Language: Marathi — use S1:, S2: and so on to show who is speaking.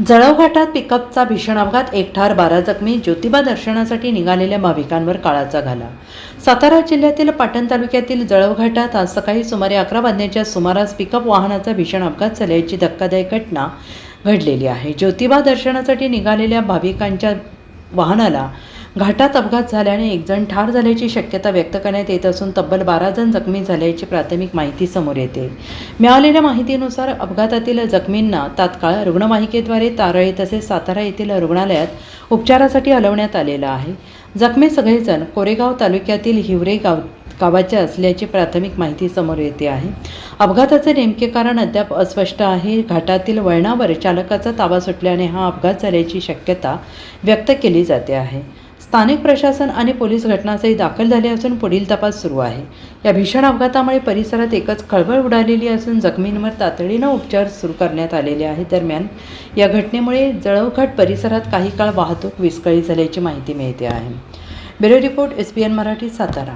S1: जळगाव घाटात पिकअपचा भीषण अपघात, एक ठार 12 जखमी. ज्योतिबा दर्शनासाठी निघालेल्या भाविकांवर काळाचा घाला. सातारा जिल्ह्यातील पाटण तालुक्यातील जळगाव घाटात आज सकाळी सुमारे 11 वाजण्याच्या सुमारास पिकअप वाहनाचा भीषण अपघात झाल्याची धक्कादायक घटना घडलेली आहे. ज्योतिबा दर्शनासाठी निघालेल्या भाविकांच्या वाहनाला घाटात अपघात झाल्याने एक जण ठार झाल्याची शक्यता व्यक्त करण्यात येत असून तब्बल 12 जण जखमी झाल्याची प्राथमिक माहिती समोर येते. मिळालेल्या माहितीनुसार अपघातातील जखमींना तात्काळ रुग्णवाहिकेद्वारे तारळी तसेच सातारा येथील रुग्णालयात उपचारासाठी हलवण्यात आलेलं आहे. जखमी सगळेजण कोरेगाव तालुक्यातील हिवरे गावाचे असल्याची प्राथमिक माहिती समोर येते आहे. अपघाताचे नेमके कारण अद्याप अस्पष्ट आहे. घाटातील वळणावर चालकाचा ताबा सुटल्याने हा अपघात झाल्याची शक्यता व्यक्त केली जाते आहे. स्थानिक प्रशासन आणि पोलीस घटनास्थळी दाखल झाले असून पुढील तपास सुरू आहे. या भीषण अपघातामुळे परिसरात एकच खळबळ उडालेली असून जखमींवर तातडीनं उपचार सुरू करण्यात आलेले आहेत. दरम्यान या घटनेमुळे जळगाव घाट परिसरात काही काळ वाहतूक विस्कळीत झाल्याची माहिती मिळते आहे. Bureau report SBN Marathi, Satara.